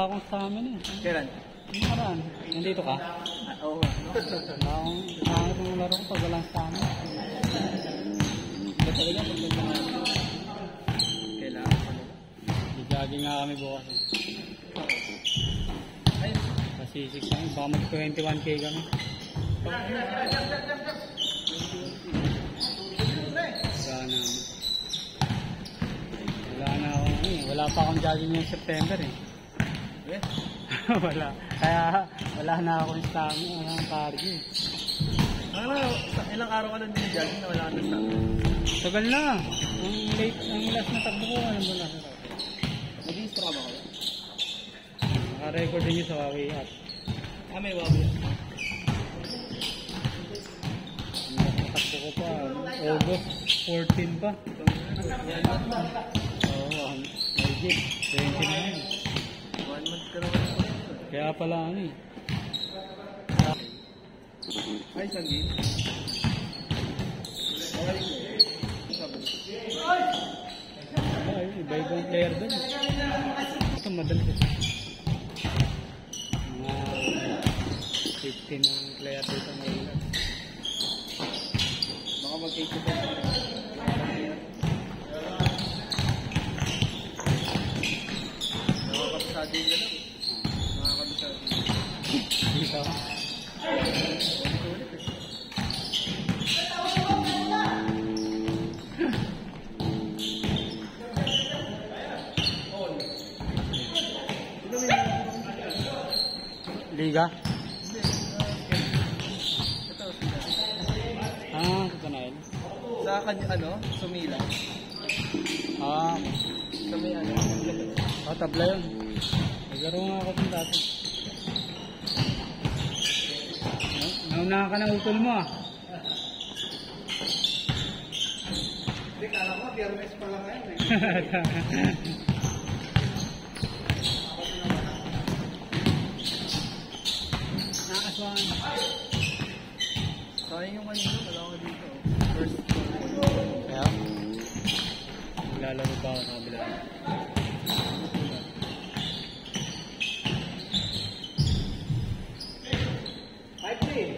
pa akong stamina eh. Kailan? Nakaraan. Nandito ka? Oo. Pangit ng laro ko pag walang stamina. Ba talaga pag nagmamahal? Kailangan pa nila. Jogging nga kami bukas eh. Kasi 6 kami. Baka mag 21k kami. Wala pa akong jogging ngayong September eh. Eh? Wala. Kaya wala na akong stamina, wala akong cardio. Ilang araw ka lang din jogging na wala ka ng stamina? Tagal na. Ang last na takbo ko, ano ba na? Nag-i-straw ba kayo? Naka-record din yun sa Huawei app. May Huawei. Natakbo ko pa. August 14 pa. Oo, legit. 20 na yun. 1 month ka naman ako. Kaya pala ano eh. Ay, sanggit. Ay, iba-ibang player doon. Ito madali. Mga 15 ng player dito ngayon. Baka mag-take ba? Nakakabisado yun lang. Nakakabisado. Dito. Liga? Ah, ito na yun. Sa kanya, sumila. Ah, Sa may tabla yun. Naglaro nga ako dun dati. Naunahan ka na utol mo ah. Hindi, kala ko, Biyernes pa lang ngayon eh. Nakakaswahan. Sayang yung kanina, wala ko dito. First Kaya? Maglalaro pa ako sa kabila. Hi, please.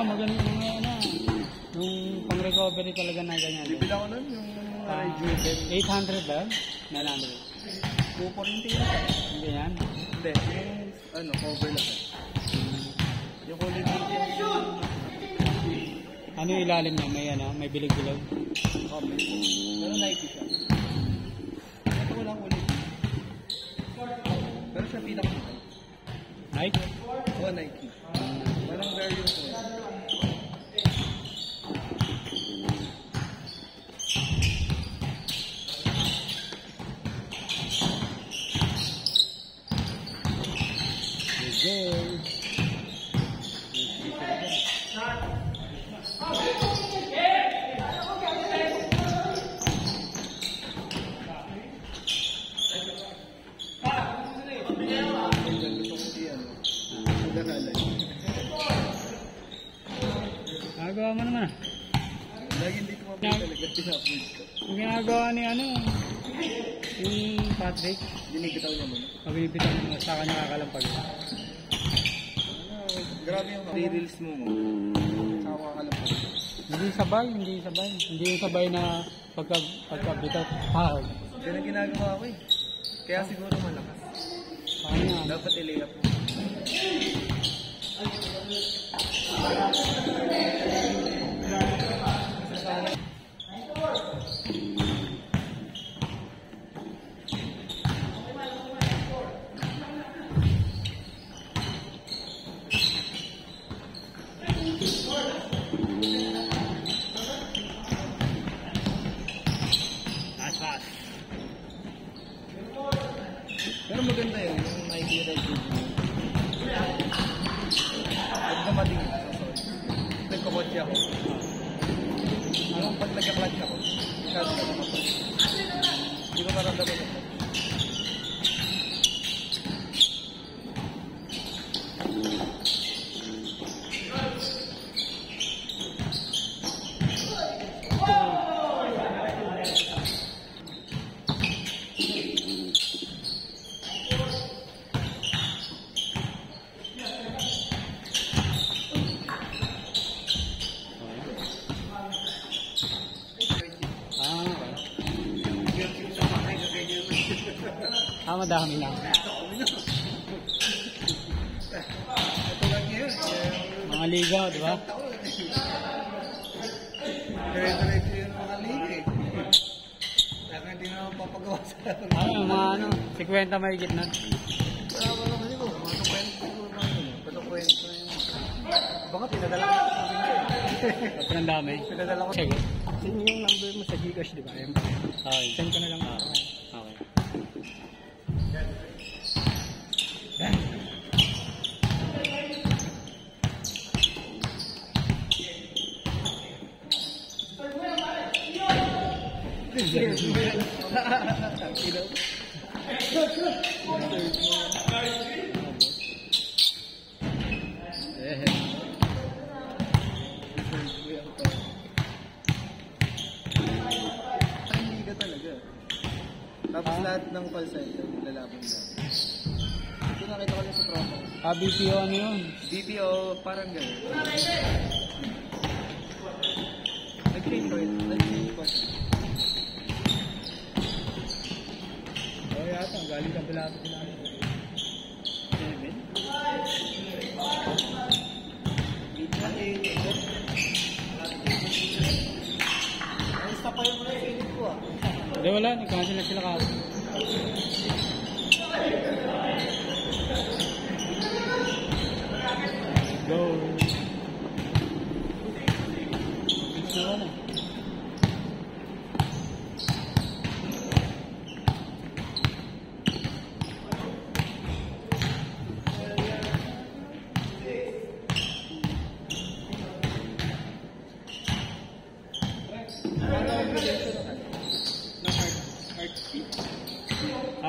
Maganda yung pang-recovery talaga na ganyan. Bibili ako nun, yung Rejuven. 800 ba? 900. 240 na. Hindi yan? Hindi, yung cover lang. Yung kulay dito. Ano yung ilalim niya? May bilig-bilag? Cover. Pero Nike siya. Ito walang kulay. Pero siya pinaka. Nike? Oo, Nike. Walang variant ko. Nagawa mo naman. Lagi hindi ko mabili talaga pinapod ko. Ang ginagawa ni yung Patrick. Binibitaw niya muna. Mabibitaw mo sa kanya kakalampag. Grabe yung reels mo. Saka kakalampag. Hindi sabay. Hindi yung sabay na pagkabitaw. Yan ang ginagawa ko eh. Kaya siguro malakas. Dapat i-layup mo. Pero maganda yun, yung Nike Rejuven. Pag dumating ito, nagkakotse ako. Pag nagka-clutch ako, masyado ka nakapag. Hindi ko maramdaman ito. madami lang. Ito lang yun. Mga ligaw, di ba? Dire-diretso yun ang mga liga eh. Kaya hindi na naman papagawa sa Mga 50 may gitna. wala kasi ko. Mga kwento ko. Mga kwento yung... Baka pinadala ko sa Ba't ang dami? Pinadala ko. Sige. Sino yung number mo sa Gcash, di ba? Okay. Send ko na lang. Okay. Liga talaga. Tapos lahat ng call center, lalaban na. Ito nakita ko lang sa tropa. BPO ano yun? BPO, parang gano'n. Nag-change ko ito. Nag-change ko. Yata, galing ka pala ito sila. 7? Ayos na pa yung mga feeling ko ah. Hindi, wala. Nag-cancel na sila kasi. Go. Bilis na wala.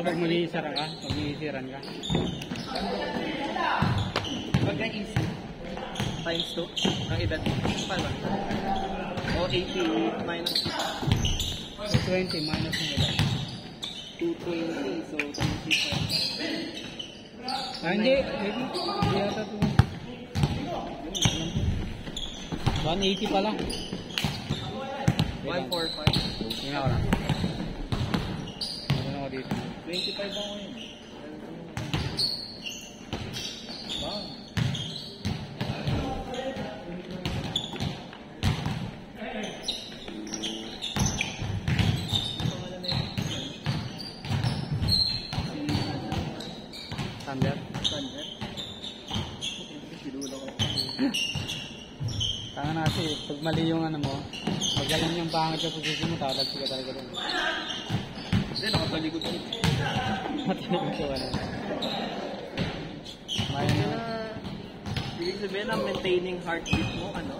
Pag mag-iisara ka, pag mag-iisiran ka. Pag na-easy, times 2, ang edad, paano? O 80 minus 20 minus ng ilan. 220, so 25. Hindi. Hindi yata ito. 180 pala. 145. Tingnan ko lang. Ano ako dito? 25 ako yun. Wow. Thunder? Thunder? Sinulo ko. Tanga na kasi, pag mali yung ano mo, magaling yung pangit sa posisyon mo, tatagsi ka talaga rin. Hindi, nakatalikod ko. Matinig ko ano. Maya na. Ibig sabihin na maintaining heartbeat mo, ano?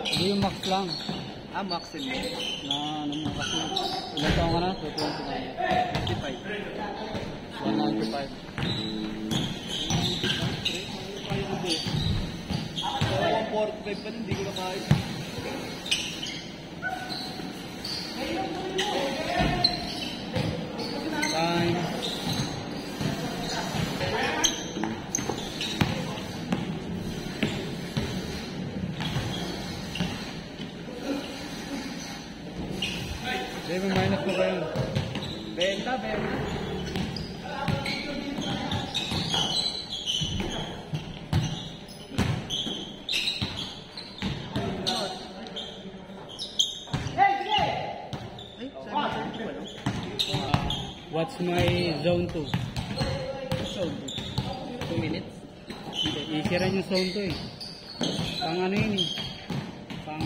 Hindi yung max lang. Maximum. Na ano mo kasi. Ilan taong ka na? 55. 195. So, 145 pa rin, hindi ko na kahit. Time. Hindi, minus mo ba yun? Benta. What's my zone 2? So, 2 minutes. Easy rin yung zone 2 eh. Pang ano yun eh. Pang...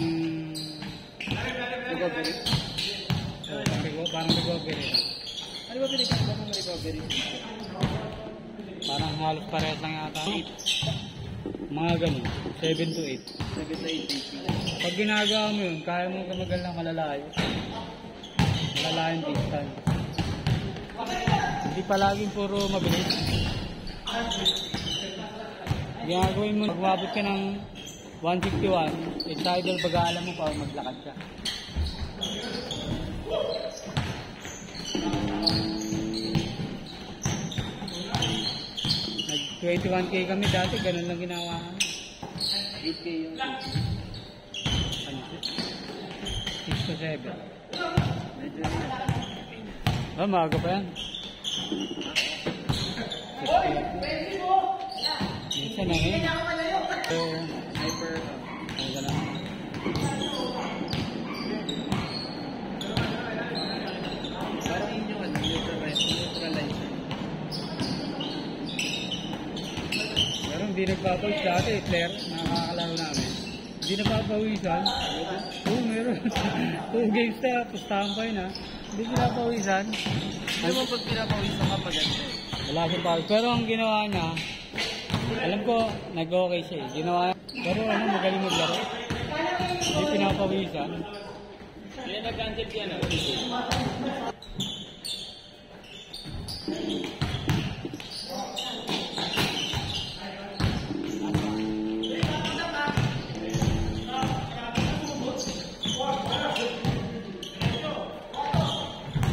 Recovery. Parang recovery lang. Ano ba pinagkakita ng recovery? Parang halos parehas lang yata. 8. Mga ganun. 7 to 8. 7 to 8. Pag ginagawa mo yun, kaya mo kamagal ng malalayo. Malalayong distance. Hindi palaging puro mabilis. Ginagawin mo, magwabot ka ng 161, it's either baga alam mo pa o maglakad ka. Nag 21k kami dati, ganun lang ginawa kami. 8K yung Ano? 6 to 7. medyo Maaga pa yan. Minsan na ngayon. So, Hyper. ano ka na? Parang yun yung neutralize. Pero hindi nagpapawis dati, player, nakakalaro namin. Hindi nagpapawisan. Oo, meron. 2 games na, pustahan pa yun ha. Hindi pinapawisan. Ano mo pag pinapawisan ka maganda eh? Wala siyang pawis. Pero ang ginawa niya, alam ko, nag-okay siya eh. Ginawa niya, pero ano, magaling maglaro. Hindi pinapawisan. Hindi nag-cancel siya na.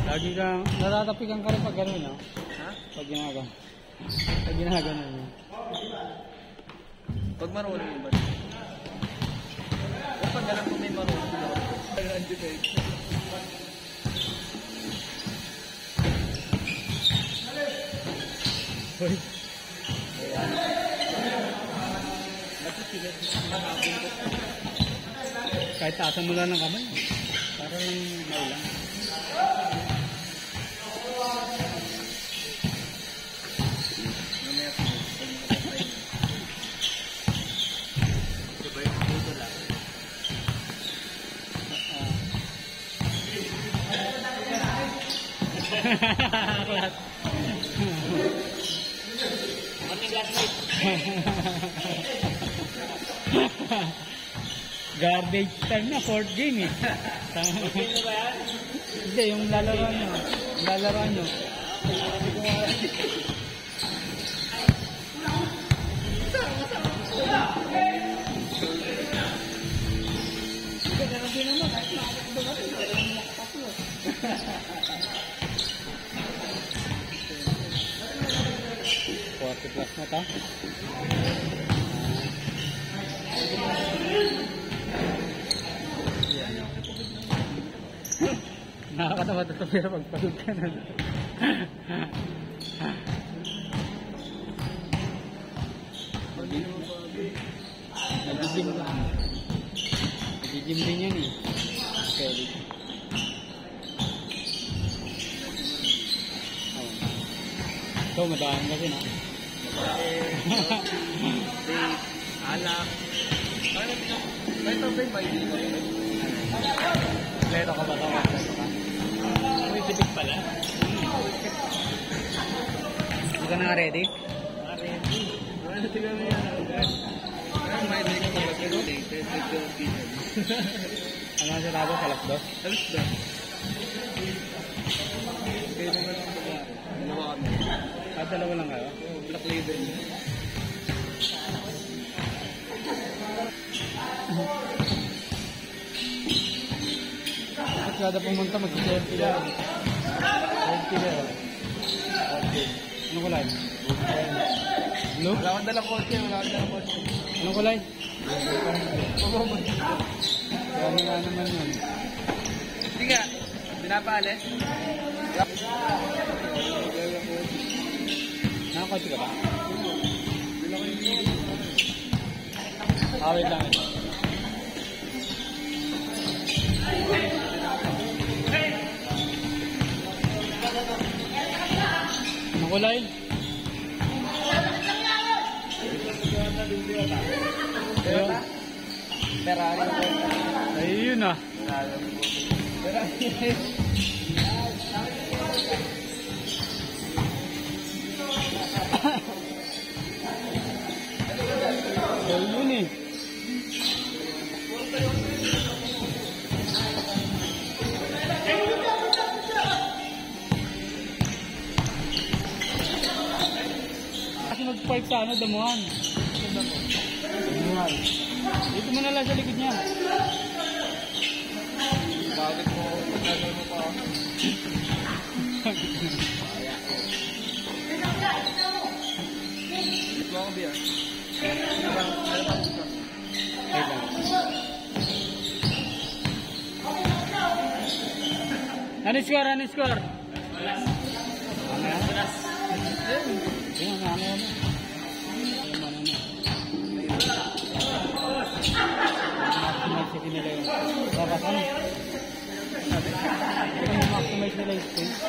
Lagi kang, natatapikan ka rin pag gano'n, no? Ha? Pag ginagawa. Pag ginagawa mo. Pag marunong yung ba? Pag alam ko may marunong na ako. Hoy. Kahit taasan mo lang ng kamay. Para lang maulang. Mamaya pag nakapatay na. Sabay ko dito lang. Aklat. Garbage time na, 4th game eh. Hindi, yung lalaroan nyo. Yung lalaroan nyo. Forty plus na ta. Nakakatawa ito pero pagpagod ka na. Nag-gym lang. Nag-gym din yan eh. Pwede. So, madaan kasi na. Alak. Ito ba yung bayi mo? Kompleto ka ba ito? May tibig pala. Hindi ka na ready? Ready. Ano tignan mo yan? May day ko pala pero dated. Ano ang sinabi sa alas 2? Alas ba? Kaya naman ang babae. Dalawa kami. Dalawa lang kayo? Black label. At kada pumunta mag-selfie lang. Selfie lang. Okay. Anong kulay? Blue? Wala akong dalang kotse. Anong kulay? Kaya nga naman yun. Hindi ka. Pinapaalis? Nakakotse ka ba? Wait lang ito. Anong kulay? Ayun. Ferrari. Ayun ah. Ferrari. Ayun eh. Kasi mag-park sa ano, damuhan. Damuhan. Dito mo na lang sa likod niya. Bakit mo? Pagkano mo pa? Ito ako biya. Wait lang. Ano score? Ano score? Ano? nila yun. Dapat ano? Sabi, maximize nila yung space.